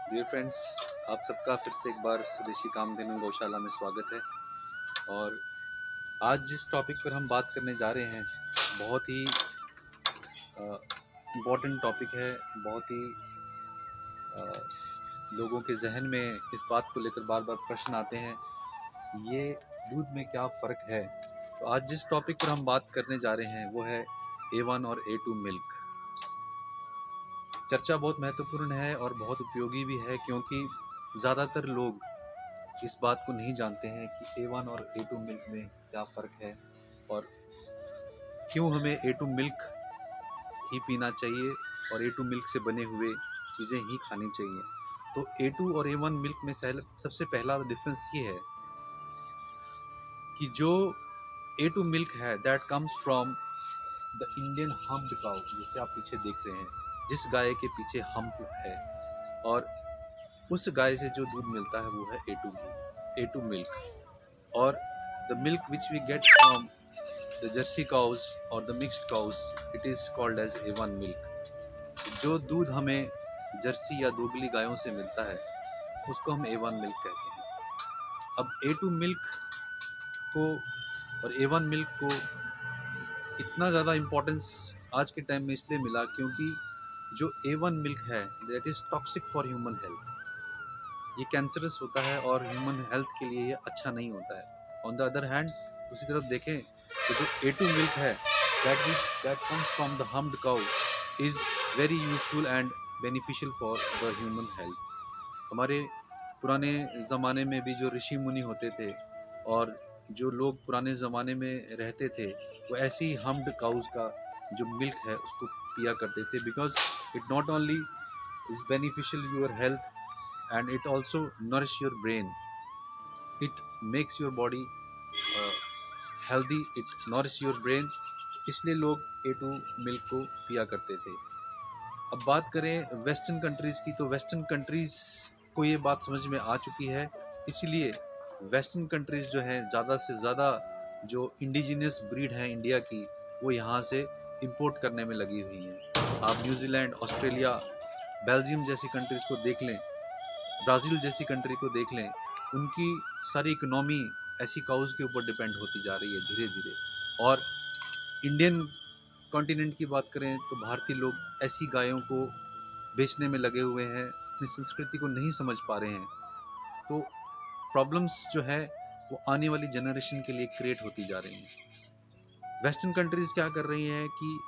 Dear friends, आप सबका फिर से एक बार स्वदेशी कामधेनु गौशाला में स्वागत है। और आज जिस टॉपिक पर हम बात करने जा रहे हैं, बहुत ही इम्पोर्टेंट टॉपिक है। बहुत ही लोगों के जहन में इस बात को लेकर बार बार प्रश्न आते हैं, ये दूध में क्या फ़र्क है। तो आज जिस टॉपिक पर हम बात करने जा रहे हैं वो है A1 और A2 मिल्क। चर्चा बहुत महत्वपूर्ण है और बहुत उपयोगी भी है, क्योंकि ज़्यादातर लोग इस बात को नहीं जानते हैं कि A1 और A2 मिल्क में क्या फ़र्क है और क्यों हमें A2 मिल्क ही पीना चाहिए और A2 मिल्क से बने हुए चीज़ें ही खानी चाहिए। तो A2 और A1 मिल्क में सबसे पहला डिफरेंस ये है कि जो A2 मिल्क है that comes from the Indian humped cow, जिसे आप पीछे देख रहे हैं, जिस गाय के पीछे हम्प है, और उस गाय से जो दूध मिलता है वो है A2 घी, A2 मिल्क। और the milk which we get from the Jersey cows or the mixed cows, it is called as A1 milk। जो दूध हमें जर्सी या दोगली गायों से मिलता है उसको हम A1 मिल्क कहते हैं। अब A2 मिल्क को और A1 मिल्क को इतना ज़्यादा इम्पोर्टेंस आज के टाइम में इसलिए मिला क्योंकि जो A1 मिल्क है that is toxic for human health. ये कैंसरस होता है और ह्यूमन हेल्थ के लिए ये अच्छा नहीं होता है। ऑन द अदर हैंड, दूसरी तरफ देखें तो जो A2 मिल्क है that comes from the humped cow is very useful and beneficial for the human health. हमारे पुराने ज़माने में भी जो ऋषि मुनि होते थे और जो लोग पुराने ज़माने में रहते थे, वो ऐसी ही हम्प्ड काउज का जो मिल्क है उसको पिया करते थे, because it not only is beneficial your health and it also nourish your brain, it makes your body healthy, it nourish your brain। इसलिए लोग A2 मिल्क को पिया करते थे। अब बात करें वेस्टर्न कंट्रीज़ की, तो वेस्टर्न कंट्रीज़ को ये बात समझ में आ चुकी है, इसलिए वेस्टर्न कंट्रीज़ जो हैं ज़्यादा से ज़्यादा जो इंडिजिनियस ब्रीड है इंडिया की, वो यहाँ से इंपोर्ट करने में लगी हुई हैं। आप न्यूजीलैंड, ऑस्ट्रेलिया, बेल्जियम जैसी कंट्रीज़ को देख लें, ब्राज़ील जैसी कंट्री को देख लें, उनकी सारी इकनॉमी ऐसी काउज़ के ऊपर डिपेंड होती जा रही है धीरे धीरे। और इंडियन कॉन्टिनेंट की बात करें तो भारतीय लोग ऐसी गायों को बेचने में लगे हुए हैं, अपनी संस्कृति को नहीं समझ पा रहे हैं। तो प्रॉब्लम्स जो है वो आने वाली जनरेशन के लिए क्रिएट होती जा रही हैं। वेस्टर्न कंट्रीज़ क्या कर रही हैं कि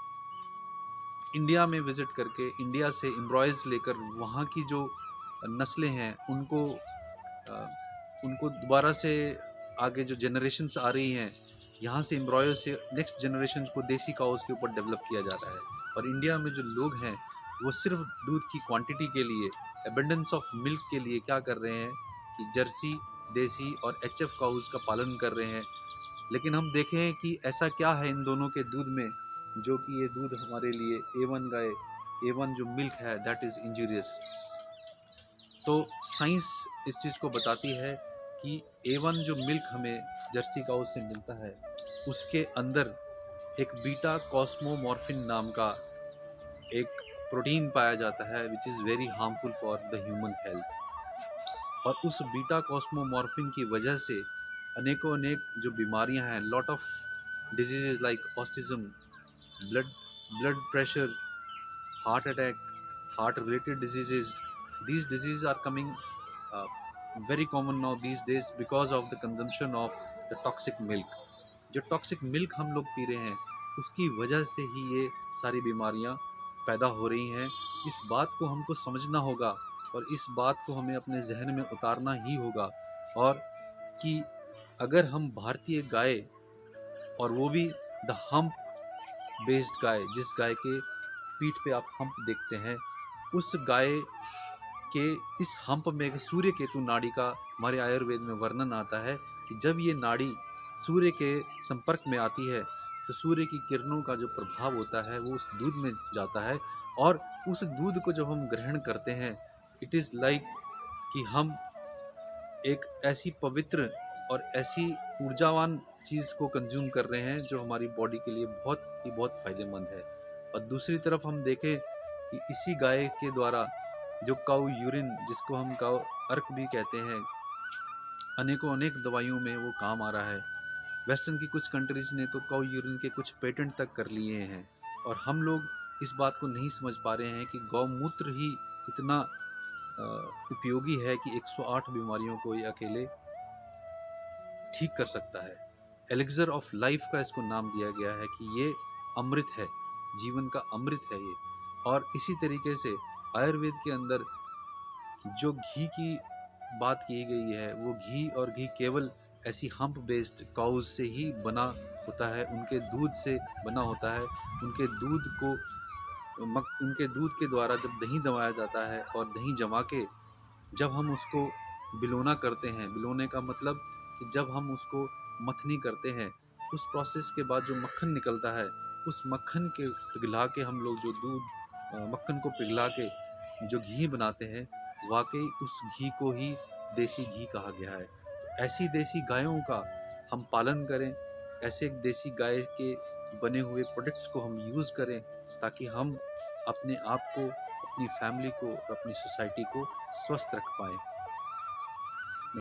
इंडिया में विज़िट करके इंडिया से एम्ब्रॉयज़ लेकर वहाँ की जो नस्लें हैं उनको दोबारा से आगे जो जनरेशन्स आ रही हैं, यहाँ से एम्ब्रॉयर से नेक्स्ट जनरेशन को देसी काउस के ऊपर डेवलप किया जा रहा है। और इंडिया में जो लोग हैं वो सिर्फ दूध की क्वांटिटी के लिए, एबंडेंस ऑफ मिल्क के लिए क्या कर रहे हैं कि जर्सी, देसी और HF काउस का पालन कर रहे हैं। लेकिन हम देखें कि ऐसा क्या है इन दोनों के दूध में जो कि ये दूध हमारे लिए A1 गाय, A1 जो मिल्क है दैट इज़ इंजूरियस। तो साइंस इस चीज़ को बताती है कि A1 जो मिल्क हमें जर्सी काउ से मिलता है उसके अंदर एक बीटा कॉस्मोमॉर्फिन नाम का एक प्रोटीन पाया जाता है which is very harmful for the human health. और उस बीटा कॉस्मोमॉर्फिन की वजह से अनेक जो बीमारियां हैं, lot of diseases like autism, blood blood pressure, heart attack, heart related diseases, these diseases are coming uh, very common now these days because of the consumption of the toxic milk। जो toxic milk हम लोग P रहे हैं उसकी वजह से ही ये सारी बीमारियां पैदा हो रही हैं। इस बात को हमको समझना होगा और इस बात को हमें अपने जहन में उतारना ही होगा, और कि अगर हम भारतीय गाय, और वो भी द हम्प बेस्ड गाय, जिस गाय के पीठ पे आप हम्प देखते हैं, उस गाय के इस हम्प में सूर्य केतु नाड़ी का हमारे आयुर्वेद में वर्णन आता है कि जब ये नाड़ी सूर्य के संपर्क में आती है तो सूर्य की किरणों का जो प्रभाव होता है वो उस दूध में जाता है, और उस दूध को जब हम ग्रहण करते हैं इट इज़ लाइक कि हम एक ऐसी पवित्र और ऐसी ऊर्जावान चीज़ को कंज्यूम कर रहे हैं जो हमारी बॉडी के लिए बहुत फ़ायदेमंद है। और दूसरी तरफ हम देखें कि इसी गाय के द्वारा जो काऊ यूरिन, जिसको हम काऊ अर्क भी कहते हैं, अनेकों अनेक दवाइयों में वो काम आ रहा है। वेस्टर्न की कुछ कंट्रीज ने तो काऊ यूरिन के कुछ पेटेंट तक कर लिए हैं, और हम लोग इस बात को नहीं समझ पा रहे हैं कि गौमूत्र ही इतना उपयोगी है कि 108 बीमारियों को ये अकेले ठीक कर सकता है। एलिक्सर ऑफ लाइफ का इसको नाम दिया गया है कि ये अमृत है, जीवन का अमृत है ये। और इसी तरीके से आयुर्वेद के अंदर जो घी की बात की गई है, वो घी और घी केवल ऐसी हम्प बेस्ड काउज से ही बना होता है, उनके दूध से बना होता है। उनके दूध को उनके दूध के द्वारा जब दही जमाया जाता है, और दही जमा के जब हम उसको बिलोना करते हैं, बिलोने का मतलब कि जब हम उसको मथनी करते हैं, उस प्रोसेस के बाद जो मक्खन निकलता है, उस मक्खन के पिघला के हम लोग जो मक्खन को पिघला के जो घी बनाते हैं, वाकई उस घी को ही देसी घी कहा गया है। ऐसी देसी गायों का हम पालन करें, ऐसे देसी गाय के बने हुए प्रोडक्ट्स को हम यूज़ करें, ताकि हम अपने आप को, अपनी फैमिली को और अपनी सोसाइटी को स्वस्थ रख पाएँ।